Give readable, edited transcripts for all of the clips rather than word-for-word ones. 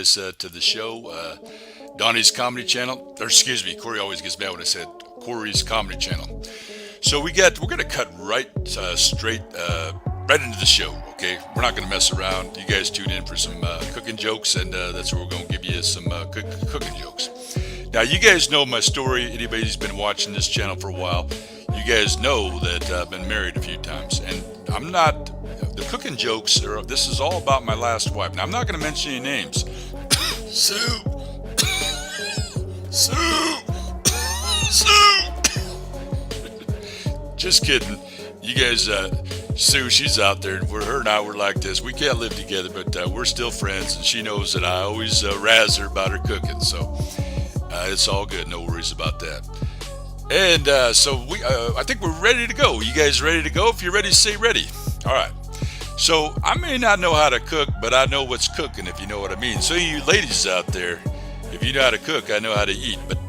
guys to the show, Donny's comedy channel. Or excuse me, Cory always gets mad when I said Cory's comedy channel. So we're gonna cut right straight right into the show. Okay, we're not gonna mess around. You guys tune in for some cooking jokes, and that's where we're gonna give you some cooking jokes. Now, you guys know my story. Anybody who's been watching this channel for a while, you guys know that I've been married a few times, and I'm not. The cooking jokes this is all about my last wife. Now, I'm not gonna mention any names. Sue, Sue, Sue. Just kidding. You guys, Sue, she's out there. Her and I were like this. We can't live together, but we're still friends, and she knows that I always razz her about her cooking. So it's all good. No worries about that. And so I think we're ready to go. You guys ready to go? If you're ready, say ready. All right. So I may not know how to cook, but I know what's cooking, if you know what I mean. So you ladies out there, if you know how to cook, I know how to eat. But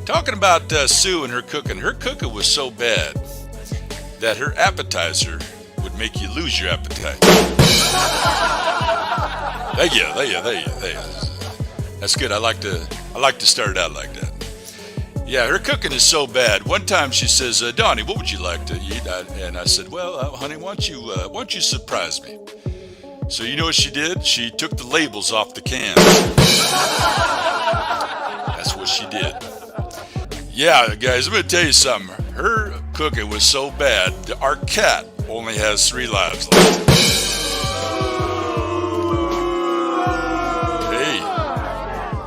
talking about Sue and her cooking was so bad that her appetizer would make you lose your appetite. Thank you. That's good. I like to start it out like that. Yeah, her cooking is so bad. One time she says, Donny, what would you like to eat? And I said, well, honey, why don't you surprise me? So you know what she did? She took the labels off the cans. That's what she did. Yeah, guys, I'm going to tell you something. Her cooking was so bad that our cat only has 3 lives left. Hey,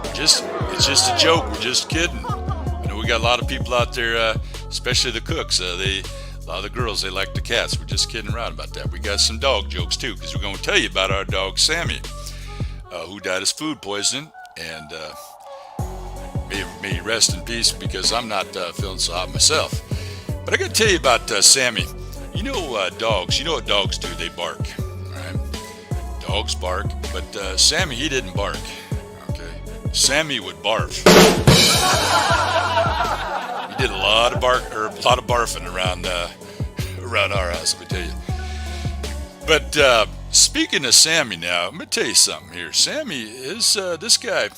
it's just a joke. We're just kidding. I know we got a lot of people out there, especially the cooks. A lot of the girls, they like the cats. We're just kidding around about that. We got some dog jokes, too, because we're going to tell you about our dog, Sammy, who died of food poisoning. And may rest in peace, because I'm not feeling so hot myself. But I got to tell you about Sammy. You know dogs. You know what dogs do? They bark. Right? Dogs bark. But Sammy, he didn't bark. Okay. Sammy would barf. He did a lot of barfing around our house. Let me tell you. But speaking of Sammy, now I'm gonna tell you something here. Sammy is this guy.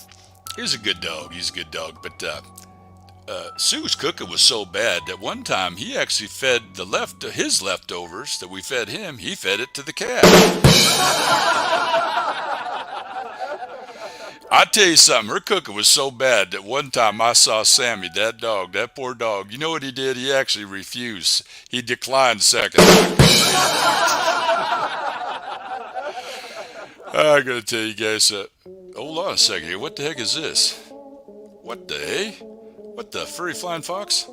He's a good dog. He's a good dog. But Sue's cooking was so bad that one time he actually fed his leftovers that we fed him. He fed it to the cat. I tell you something. Her cooking was so bad that one time I saw Sammy, that poor dog. You know what he did? He actually refused. He declined seconds. I gotta tell you guys. Hold on a second here. What the heck is this? What the hey? What the furry flying fox?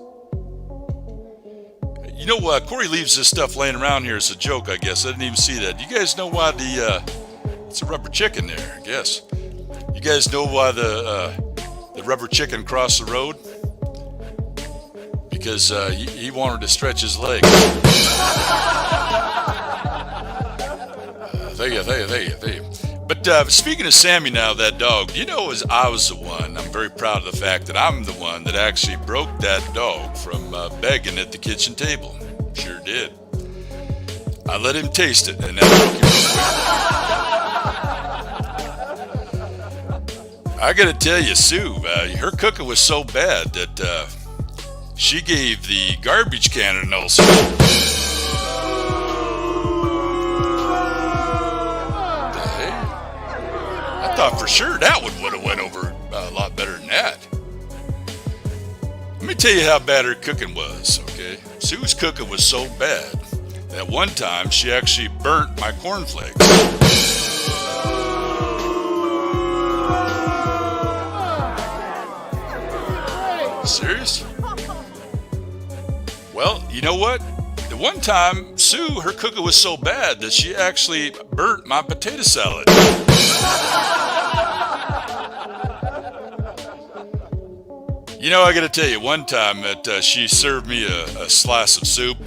You know, Cory leaves this stuff laying around here as a joke, I guess. I didn't even see that. You guys know why it's a rubber chicken there, I guess. You guys know why the rubber chicken crossed the road? Because he wanted to stretch his legs. Thank you. But speaking of Sammy now, that dog, you know, I was the one. I'm very proud of the fact that I'm the one that actually broke that dog from begging at the kitchen table. Sure did. I let him taste it, and that broke him real quick. I gotta tell you, Sue, her cooking was so bad that she gave the garbage can an ulcer. I thought for sure that would have went over a lot better than that. Let me tell you how bad her cooking was, okay? Sue's cooking was so bad that one time she actually burnt my cornflakes. Serious? Well, you know what? The one time, Sue, her cooking was so bad that she actually burnt my potato salad. You know, I gotta tell you, one time that she served me a slice of soup,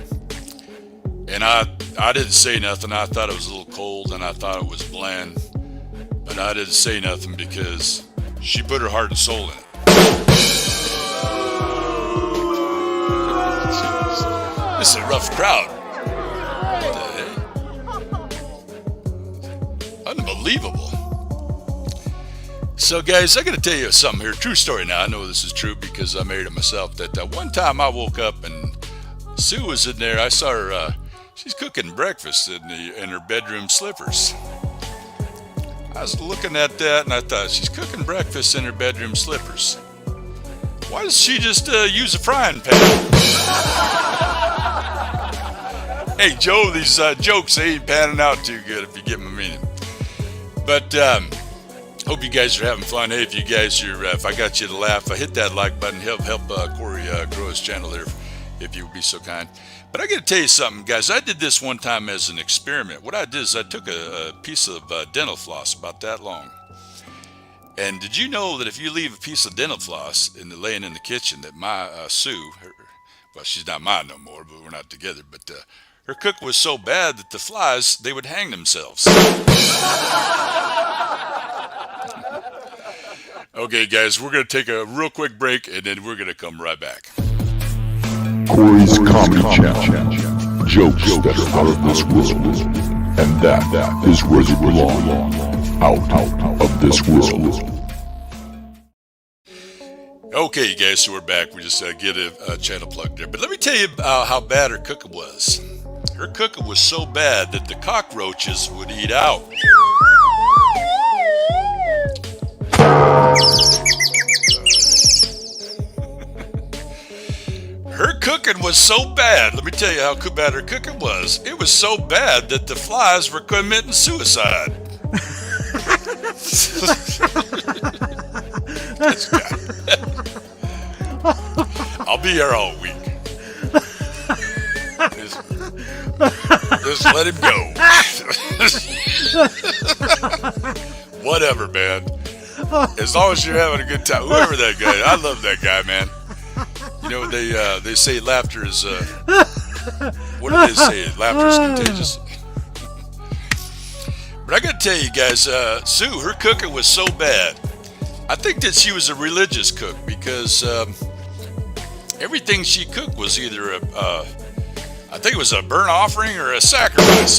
and I didn't say nothing. I thought it was a little cold, and I thought it was bland, but I didn't say nothing because she put her heart and soul in it. This is a rough crowd. What the heck? Unbelievable. So, guys, I got to tell you something here. True story now. I know this is true because I married it myself. That one time I woke up and Sue was in there. I saw her. She's cooking breakfast in her bedroom slippers. I was looking at that and I thought, she's cooking breakfast in her bedroom slippers. Why does she just use a frying pan? Hey, Joe, these jokes, they ain't panning out too good if you get my meaning. But hope you guys are having fun. Hey, if you guys are, if I got you to laugh, hit that like button. Help Cory grow his channel there, if you would be so kind. But I got to tell you something, guys. I did this one time as an experiment. What I did is I took a piece of dental floss about that long. And did you know that if you leave a piece of dental floss laying in the kitchen, that my Sue, well, she's not mine no more, but we're not together, but her cook was so bad that the flies, they would hang themselves. Okay, guys, we're going to take a real quick break, and then we're going to come right back. Cory's Comedy Channel. Jokes that are out of this world. And that is where you belong. Out of this world. Okay, you guys, so we're back. We just get a channel plug there. But let me tell you how bad her cooking was. Her cooking was so bad that the cockroaches would eat out. Her cooking was so bad. Let me tell you how bad her cooking was. It was so bad that the flies were committing suicide. I'll be here all week. Just let him go. Whatever, man. As long as you're having a good time. Whoever that guy is. I love that guy, man. You know, they say laughter is, what do they say? Laughter is contagious. But I got to tell you guys, Sue, her cooking was so bad. I think that she was a religious cook because everything she cooked was either I think it was a burnt offering or a sacrifice.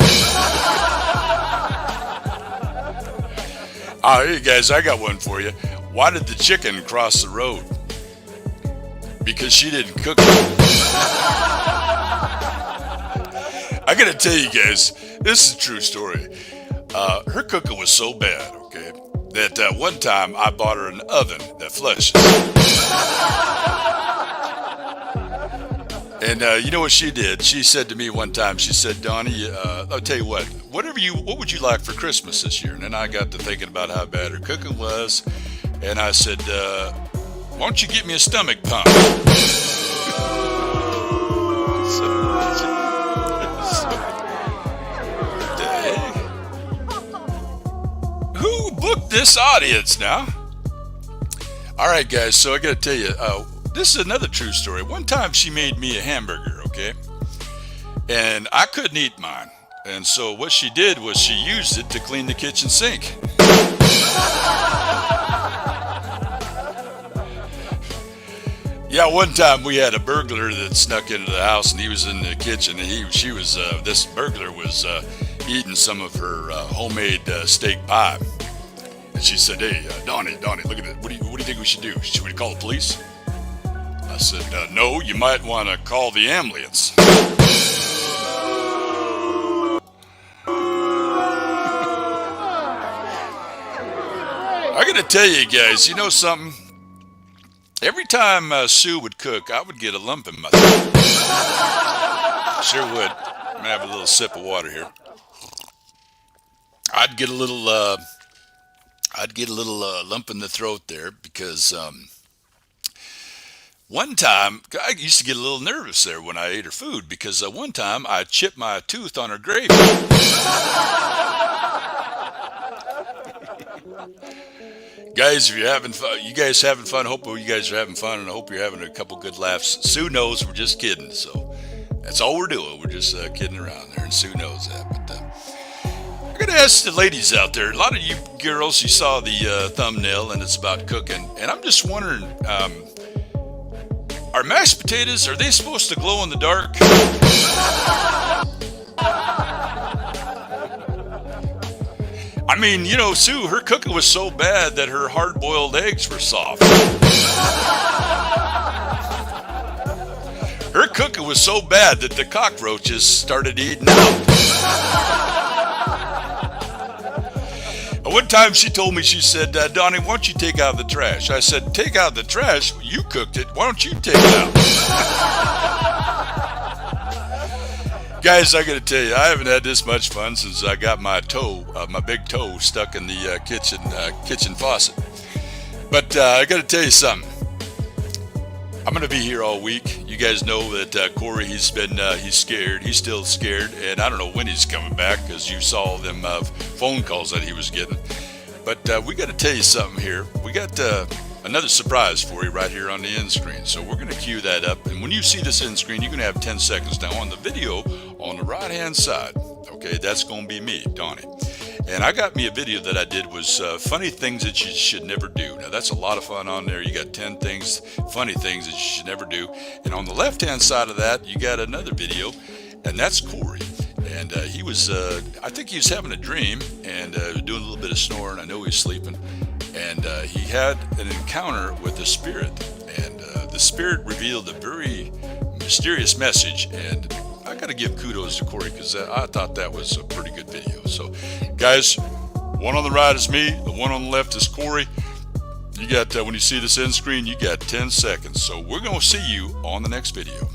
Hey guys, I got one for you. Why did the chicken cross the road? Because she didn't cook it. I gotta tell you guys, this is a true story. Her cooking was so bad, okay, that one time I bought her an oven that flushes. And you know what she did? She said to me one time, she said, Donny, I'll tell you what would you like for Christmas this year? And then I got to thinking about how bad her cooking was. And I said, why don't you get me a stomach pump? Who booked this audience now? All right, guys, so I got to tell you, this is another true story. One time she made me a hamburger, okay? And I couldn't eat mine. And so what she did was she used it to clean the kitchen sink. Yeah, one time we had a burglar that snuck into the house, and he was in the kitchen, and this burglar was eating some of her homemade steak pie. And she said, hey, Donny, look at it. What do you think we should do? Should we call the police? I said, no, you might want to call the ambulance. I got to tell you guys, you know something? Every time Sue would cook, I would get a lump in my throat. Sure would. I'm going to have a little sip of water here. I'd get a little lump in the throat there because one time, I used to get a little nervous there when I ate her food because one time I chipped my tooth on her gravy. Guys, if you're having fun, you guys having fun. Hope you guys are having fun, and I hope you're having a couple good laughs. Sue knows we're just kidding, so that's all we're doing. We're just kidding around there, and Sue knows that. But I'm gonna ask the ladies out there. A lot of you girls, you saw the thumbnail, and it's about cooking, and I'm just wondering, are mashed potatoes, are they supposed to glow in the dark? I mean, you know, Sue, her cooking was so bad that her hard-boiled eggs were soft. Her cooking was so bad that the cockroaches started eating out. One time she told me, she said, Donny, why don't you take out the trash? I said, take out the trash? You cooked it. Why don't you take it out? Guys, I got to tell you, I haven't had this much fun since I got my big toe stuck in the kitchen faucet. But I got to tell you something. I'm going to be here all week. You guys know that Cory, he's scared. He's still scared, and I don't know when he's coming back because you saw them phone calls that he was getting. But we got to tell you something here. We got another surprise for you right here on the end screen. So we're going to cue that up, and when you see this end screen, you're going to have 10 seconds. Now on the video, on the right-hand side, okay, that's going to be me, Donny. And I got me a video that I did was funny things that you should never do. Now that's a lot of fun on there. You got 10 things, funny things that you should never do. And on the left-hand side of that, you got another video, and that's Cory. And he was, I think he was having a dream and doing a little bit of snoring. I know he was sleeping. And he had an encounter with the spirit. And the spirit revealed a very mysterious message. And I got to give kudos to Cory because I thought that was a pretty good video. So, guys, one on the right is me. The one on the left is Cory. You got, when you see this end screen, you got 10 seconds. So we're going to see you on the next video.